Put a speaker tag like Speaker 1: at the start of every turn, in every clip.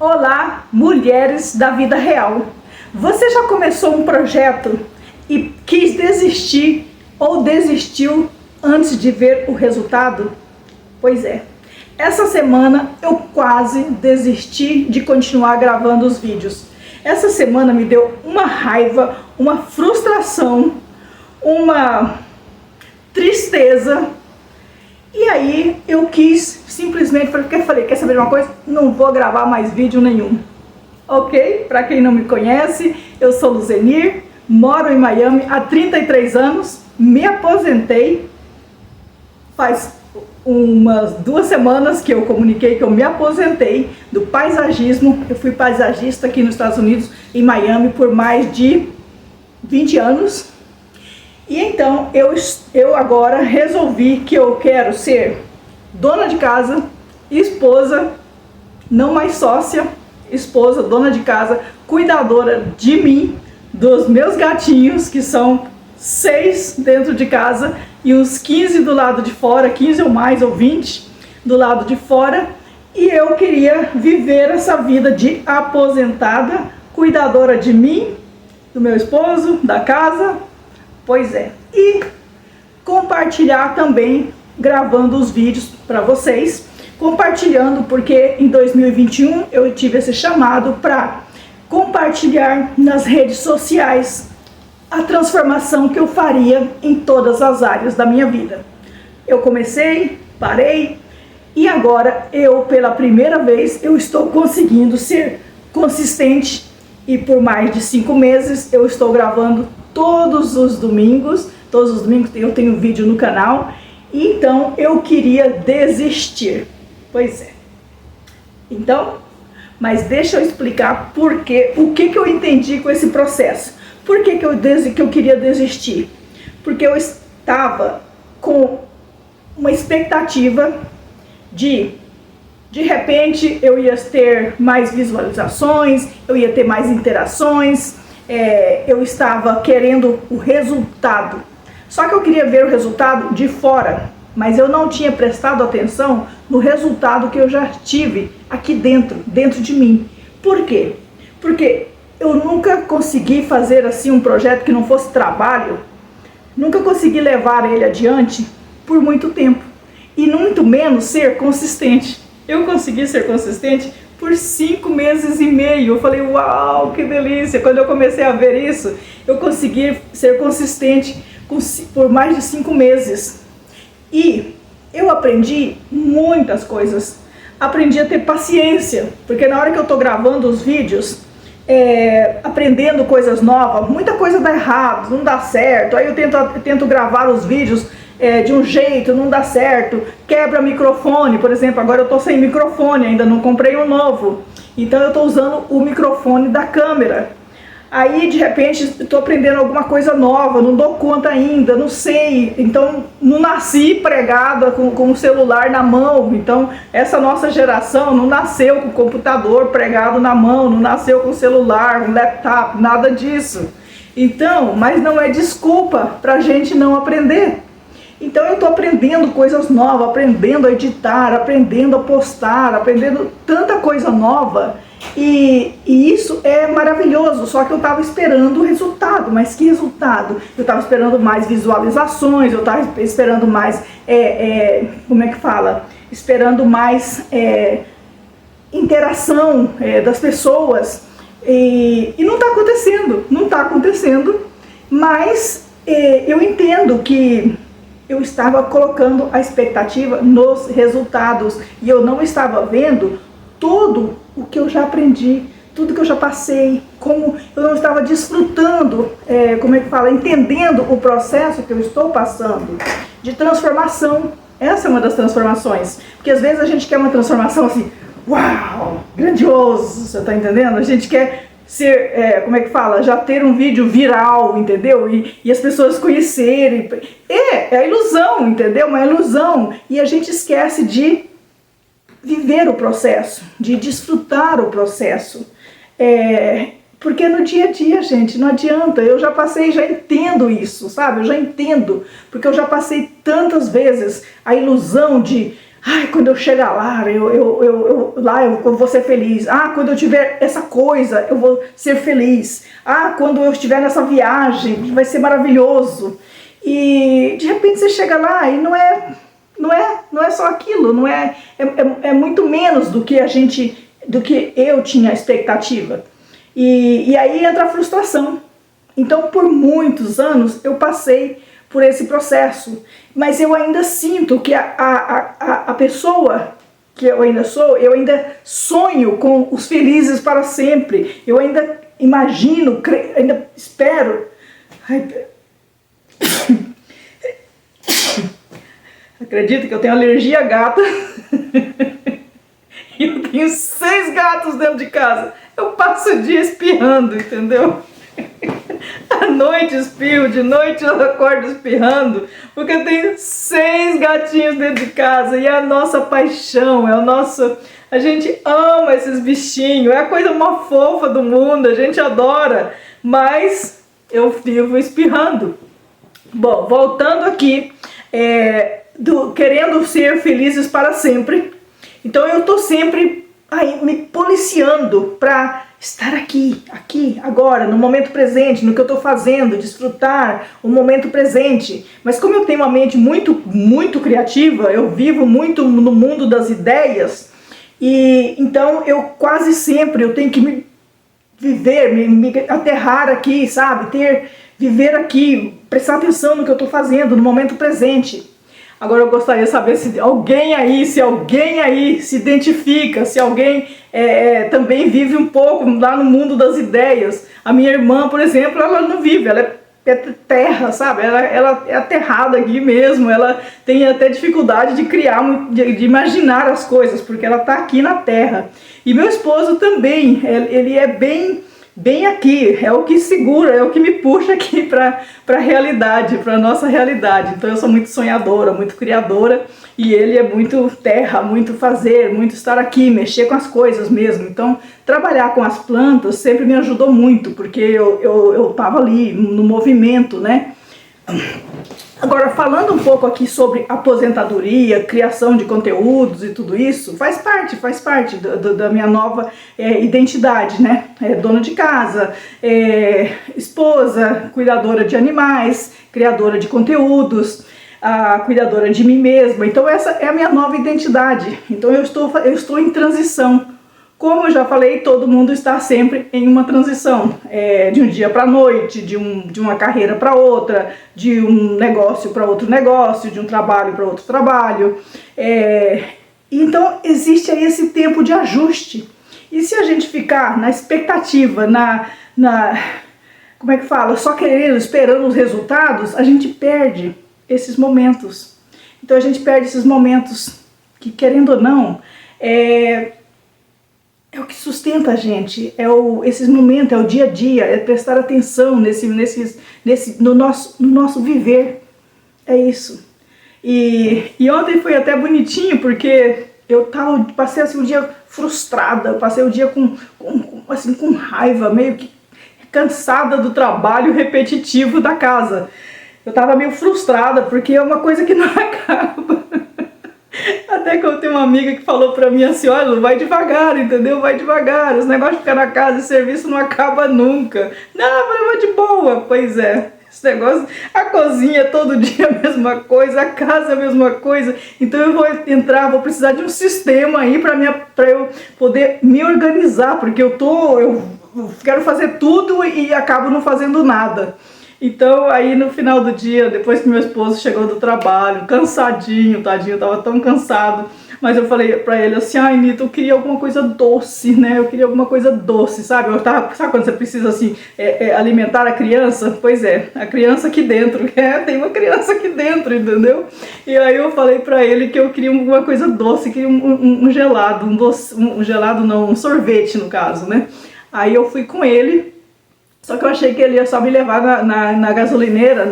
Speaker 1: Olá, mulheres da vida real. Você já começou um projeto e quis desistir ou desistiu antes de ver o resultado? Pois é, essa semana eu quase desisti de continuar gravando os vídeos. Essa semana me deu uma raiva, uma frustração, uma tristeza. E aí eu quis simplesmente, porque falei, quer saber de uma coisa? Não vou gravar mais vídeo nenhum. Ok? Para quem não me conhece, eu sou Luzenir, moro em Miami há 33 anos, me aposentei. Faz umas 2 semanas que eu comuniquei que eu me aposentei do paisagismo. Eu fui paisagista aqui nos Estados Unidos, em Miami, por mais de 20 anos. E então eu agora resolvi que eu quero ser dona de casa, esposa, não mais sócia, esposa, dona de casa, cuidadora de mim, dos meus gatinhos, que são 6 dentro de casa e os 15 do lado de fora, 15 ou mais, ou 20 do lado de fora. E eu queria viver essa vida de aposentada, cuidadora de mim, do meu esposo, da casa. Pois é, e compartilhar também, gravando os vídeos para vocês, compartilhando, porque em 2021 eu tive esse chamado para compartilhar nas redes sociais a transformação que eu faria em todas as áreas da minha vida. Eu comecei, parei, e agora eu, pela primeira vez, eu estou conseguindo ser consistente, e por mais de 5 meses eu estou gravando todos os domingos eu tenho vídeo no canal. E então eu queria desistir. Pois é. Então, mas deixa eu explicar o que eu entendi com esse processo. Por que eu queria desistir? Porque eu estava com uma expectativa de repente eu ia ter mais visualizações, eu ia ter mais interações. Eu estava querendo o resultado, só que eu queria ver o resultado de fora, mas eu não tinha prestado atenção no resultado que eu já tive aqui dentro de mim. Por quê? Porque eu nunca consegui fazer assim um projeto que não fosse trabalho, nunca consegui levar ele adiante por muito tempo, e muito menos ser consistente. Eu consegui ser consistente por 5 meses e meio. Eu falei, uau, que delícia. Quando eu comecei a ver isso, eu consegui ser consistente por mais de 5 meses. E eu aprendi muitas coisas. Aprendi a ter paciência, porque na hora que eu tô gravando os vídeos, aprendendo coisas novas, muita coisa dá errado, não dá certo. Aí eu tento gravar os vídeos de um jeito, não dá certo, quebra microfone, por exemplo. Agora eu tô sem microfone, ainda não comprei um novo, então eu tô usando o microfone da câmera. Aí de repente eu tô aprendendo alguma coisa nova, não dou conta ainda, não sei, então não nasci pregada com o celular na mão. Então essa nossa geração não nasceu com o computador pregado na mão, não nasceu com o celular, com laptop, nada disso. Então, mas não é desculpa pra gente não aprender. Então eu estou aprendendo coisas novas, aprendendo a editar, aprendendo a postar, aprendendo tanta coisa nova, e isso é maravilhoso. Só que eu estava esperando o resultado. Mas que resultado? Eu estava esperando mais visualizações, eu estava esperando mais, como é que fala? Esperando mais interação das pessoas, e não está acontecendo, mas eu entendo que eu estava colocando a expectativa nos resultados e eu não estava vendo tudo o que eu já aprendi, tudo que eu já passei, como eu não estava desfrutando, como é que fala, entendendo o processo que eu estou passando de transformação. Essa é uma das transformações, porque às vezes a gente quer uma transformação assim, uau, grandioso, você está entendendo? A gente quer ser, como é que fala, já ter um vídeo viral, entendeu? E as pessoas conhecerem. É a ilusão, entendeu? Uma ilusão. E a gente esquece de viver o processo, de desfrutar o processo. Porque no dia a dia, gente, não adianta. Eu já passei, já entendo isso, sabe? Eu já entendo, porque eu já passei tantas vezes a ilusão de Ai, quando eu chegar lá, eu vou ser feliz. Ah, quando eu tiver essa coisa, eu vou ser feliz. Ah, quando eu estiver nessa viagem, vai ser maravilhoso. E de repente você chega lá e não é só aquilo, é muito menos do que eu tinha expectativa. E aí entra a frustração. Então, por muitos anos, eu passei por esse processo, mas eu ainda sinto que a pessoa que eu ainda sou, eu ainda sonho com os felizes para sempre, eu ainda imagino, ainda espero. Acredito que eu tenho alergia a gata. E eu tenho 6 gatos dentro de casa. Eu passo o dia espirrando, entendeu? À noite espirro, de noite eu acordo espirrando, porque eu tenho 6 gatinhos dentro de casa e é a nossa paixão, a gente ama esses bichinhos, é a coisa mais fofa do mundo, a gente adora, mas eu vivo espirrando. Bom, voltando aqui, querendo ser felizes para sempre, então eu tô sempre aí me policiando para estar aqui, agora, no momento presente, no que eu estou fazendo, desfrutar o momento presente. Mas como eu tenho uma mente muito criativa, eu vivo muito no mundo das ideias, e então eu quase sempre eu tenho que me aterrar aqui, sabe? Viver aqui, prestar atenção no que eu estou fazendo, no momento presente. Agora eu gostaria de saber se alguém aí se identifica, se alguém também vive um pouco lá no mundo das ideias. A minha irmã, por exemplo, ela não vive, ela é terra, sabe? Ela é aterrada aqui mesmo, ela tem até dificuldade de criar, de imaginar as coisas, porque ela está aqui na terra. E meu esposo também, ele é bem aqui, é o que segura, é o que me puxa aqui para a realidade, para a nossa realidade. Então eu sou muito sonhadora, muito criadora, e ele é muito terra, muito fazer, muito estar aqui, mexer com as coisas mesmo. Então trabalhar com as plantas sempre me ajudou muito, porque eu estava ali no movimento, né? Agora, falando um pouco aqui sobre aposentadoria, criação de conteúdos e tudo isso, faz parte da minha nova identidade, né? Dona de casa, esposa, cuidadora de animais, criadora de conteúdos, cuidadora de mim mesma. Então essa é a minha nova identidade. Então eu estou em transição. Como eu já falei, todo mundo está sempre em uma transição, de um dia para a noite, de uma carreira para outra, de um negócio para outro negócio, de um trabalho para outro trabalho. Então existe aí esse tempo de ajuste. E se a gente ficar na expectativa, como é que fala, só querendo, esperando os resultados, a gente perde esses momentos. Então a gente perde esses momentos que, querendo ou não, é o que sustenta a gente, esses momentos, é o dia a dia, é prestar atenção no nosso viver, é isso. E ontem foi até bonitinho, porque passei assim, um dia frustrada, passei o dia com raiva, meio que cansada do trabalho repetitivo da casa. Eu estava meio frustrada, porque é uma coisa que não acaba. Até que eu tenho uma amiga que falou pra mim assim, olha, vai devagar, entendeu? Vai devagar, os negócios de ficar na casa e serviço não acaba nunca. Não, mas vai de boa. Pois é, esse negócio, a cozinha é todo dia a mesma coisa, a casa é a mesma coisa. Então eu vou precisar de um sistema aí pra eu poder me organizar, porque eu quero fazer tudo e acabo não fazendo nada. Então aí no final do dia, depois que meu esposo chegou do trabalho, cansadinho, tadinho, tava tão cansado, mas eu falei pra ele assim, ai Nito, eu queria alguma coisa doce, né, eu queria alguma coisa doce, sabe, sabe quando você precisa assim, alimentar a criança? Pois é, a criança aqui dentro, tem uma criança aqui dentro, entendeu? E aí eu falei pra ele que eu queria alguma coisa doce, queria um gelado, um gelado não, um sorvete no caso, né, aí eu fui com ele. Só que eu achei que ele ia só me levar na gasolineira,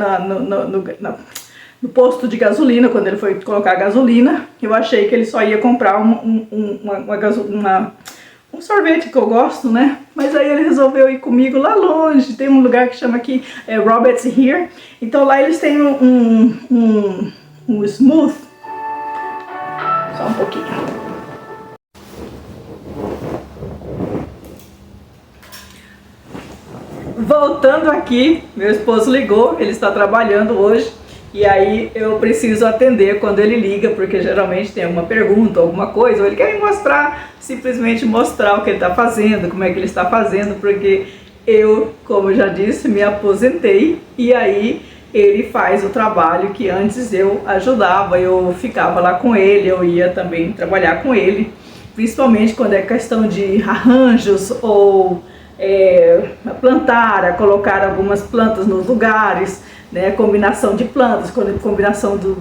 Speaker 1: no posto de gasolina, quando ele foi colocar gasolina. Eu achei que ele só ia comprar um sorvete que eu gosto, né? Mas aí ele resolveu ir comigo lá longe. Tem um lugar que chama aqui Robert's Here. Então lá eles têm um smooth. Só um voltando aqui, meu esposo ligou, ele está trabalhando hoje e aí eu preciso atender quando ele liga, porque geralmente tem alguma pergunta, alguma coisa, ou ele quer me mostrar, simplesmente mostrar o que ele está fazendo, como é que ele está fazendo, porque eu, como eu já disse, me aposentei e aí ele faz o trabalho que antes eu ajudava, eu ficava lá com ele, eu ia também trabalhar com ele, principalmente quando é questão de arranjos ou plantar, colocar algumas plantas nos lugares, né, combinação de plantas, combinação do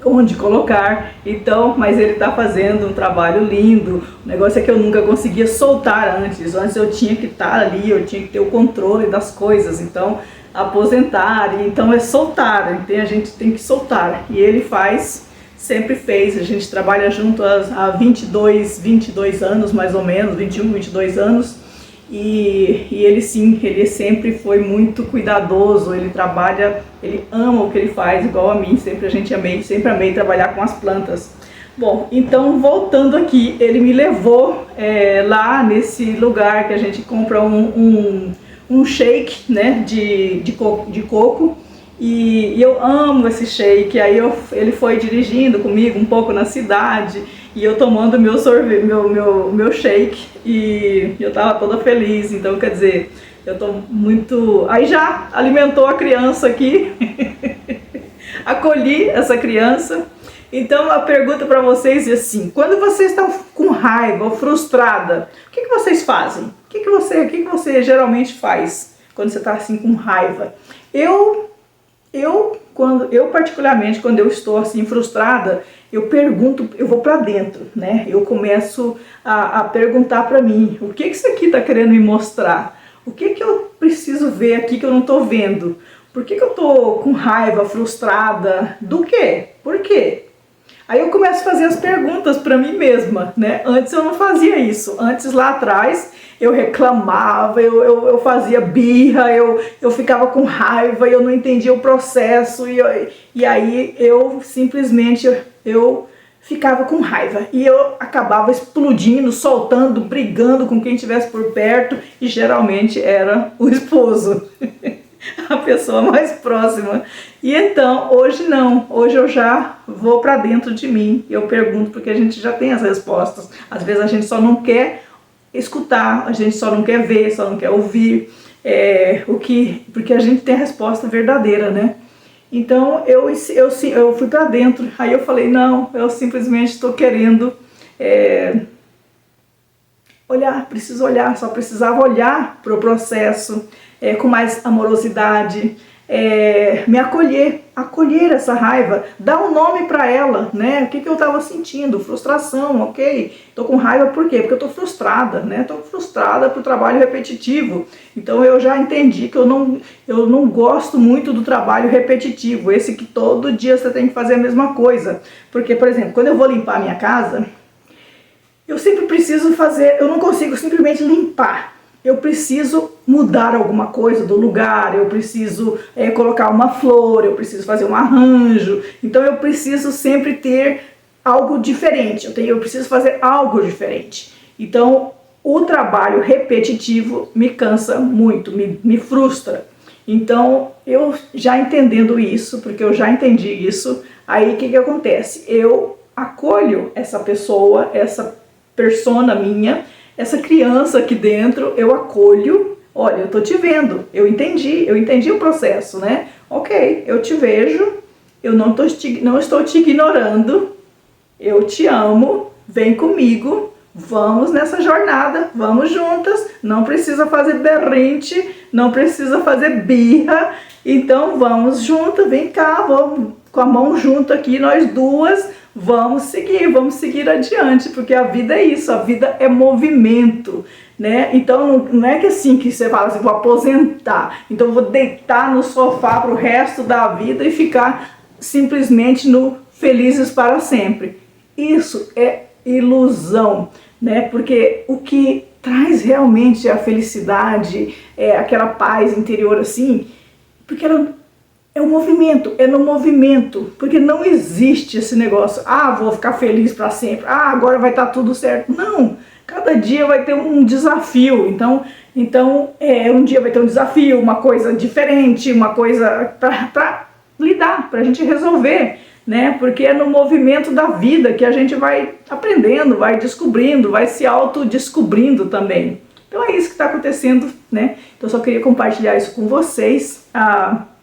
Speaker 1: onde colocar. Então, mas ele está fazendo um trabalho lindo. O negócio é que eu nunca conseguia soltar antes eu tinha que estar ali, eu tinha que ter o controle das coisas. Então, aposentar, então é soltar, então a gente tem que soltar, e ele faz, sempre fez, a gente trabalha junto há 22 anos mais ou menos, 21, 22 anos, e ele sim, ele sempre foi muito cuidadoso, ele trabalha, ele ama o que ele faz, igual a mim, sempre amei trabalhar com as plantas. Bom, então voltando aqui, ele me levou lá nesse lugar que a gente compra um shake, né, de coco, e eu amo esse shake. Aí ele foi dirigindo comigo um pouco na cidade e eu tomando meu sorvete, meu shake, e eu tava toda feliz. Então, quer dizer, eu tô muito... Aí já alimentou a criança aqui, acolhi essa criança. Então a pergunta para vocês é assim: quando vocês estão com raiva ou frustrada, o que vocês fazem? O que você geralmente faz quando você está assim com raiva? Eu particularmente, quando eu estou assim frustrada, eu pergunto, eu vou para dentro, né? Eu começo a perguntar para mim, o que isso aqui está querendo me mostrar? O que eu preciso ver aqui que eu não estou vendo? Por que eu estou com raiva, frustrada? Do quê? Por quê? Aí eu começo a fazer as perguntas para mim mesma, né? Antes eu não fazia isso. Antes, lá atrás, eu reclamava, eu fazia birra, eu ficava com raiva, eu não entendia o processo, e aí eu simplesmente eu ficava com raiva. E eu acabava explodindo, soltando, brigando com quem estivesse por perto, e geralmente era o esposo. A pessoa mais próxima. E então, hoje não, hoje eu já vou para dentro de mim, eu pergunto, porque a gente já tem as respostas. Às vezes a gente só não quer escutar, a gente só não quer ver, só não quer ouvir, porque a gente tem a resposta verdadeira, né? Então eu fui para dentro, aí eu falei, não, eu simplesmente estou querendo olhar, preciso olhar, só precisava olhar para o processo com mais amorosidade, me acolher essa raiva, dar um nome para ela, né? O que eu estava sentindo? Frustração, ok? Tô com raiva por quê? Porque eu tô frustrada, né? Tô frustrada por trabalho repetitivo. Então eu já entendi que eu não gosto muito do trabalho repetitivo, esse que todo dia você tem que fazer a mesma coisa. Porque, por exemplo, quando eu vou limpar a minha casa, eu sempre preciso fazer, eu não consigo simplesmente limpar. Eu preciso mudar alguma coisa do lugar, eu preciso colocar uma flor, eu preciso fazer um arranjo. Então eu preciso sempre ter algo diferente, eu preciso fazer algo diferente. Então o trabalho repetitivo me cansa muito, me frustra. Então eu já entendendo isso, porque eu já entendi isso, aí o que acontece? Eu acolho essa pessoa, essa persona minha, essa criança aqui dentro, eu acolho. Olha, eu tô te vendo, eu entendi o processo, né? Ok, eu te vejo, eu não estou te ignorando, eu te amo, vem comigo, vamos nessa jornada, vamos juntas, não precisa fazer berrinte, não precisa fazer birra, então vamos juntas, vem cá, vamos com a mão junto aqui, nós duas, vamos seguir adiante, porque a vida é isso, a vida é movimento, né? Então não é que assim que você fala assim, vou aposentar, então vou deitar no sofá pro resto da vida e ficar simplesmente no felizes para sempre. Isso é ilusão, né? Porque o que traz realmente a felicidade, aquela paz interior assim, porque ela é um movimento, é no movimento, porque não existe esse negócio, vou ficar feliz para sempre, agora vai estar tudo certo. Não, Cada dia vai ter um desafio. Então um dia vai ter um desafio, uma coisa diferente, uma coisa para lidar, para a gente resolver, né? Porque é no movimento da vida que a gente vai aprendendo, vai descobrindo, vai se autodescobrindo também. Então é isso que está acontecendo, né? Então eu só queria compartilhar isso com vocês.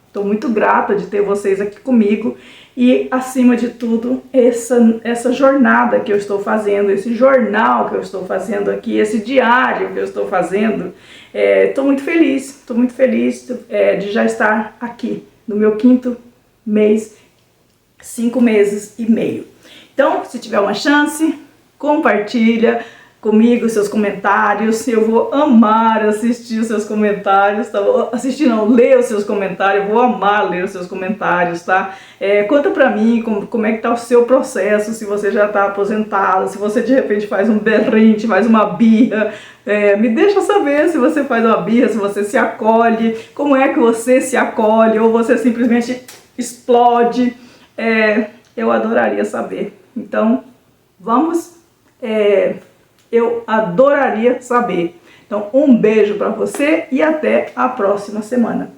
Speaker 1: Estou muito grata de ter vocês aqui comigo e, acima de tudo, essa jornada que eu estou fazendo, esse jornal que eu estou fazendo aqui, esse diário que eu estou fazendo. Estou muito feliz de já estar aqui no meu 5º mês, 5 meses e meio. Então, se tiver uma chance, compartilha comigo seus comentários. Eu vou amar assistir os seus comentários, tá? Ler os seus comentários. Eu vou amar ler os seus comentários, tá? Conta pra mim como é que tá o seu processo, se você já tá aposentado, se você de repente faz um berrinte, faz uma birra. Me deixa saber se você faz uma birra, se você se acolhe, como é que você se acolhe, ou você simplesmente explode. Eu adoraria saber. Então, vamos... eu adoraria saber. Então, um beijo para você e até a próxima semana.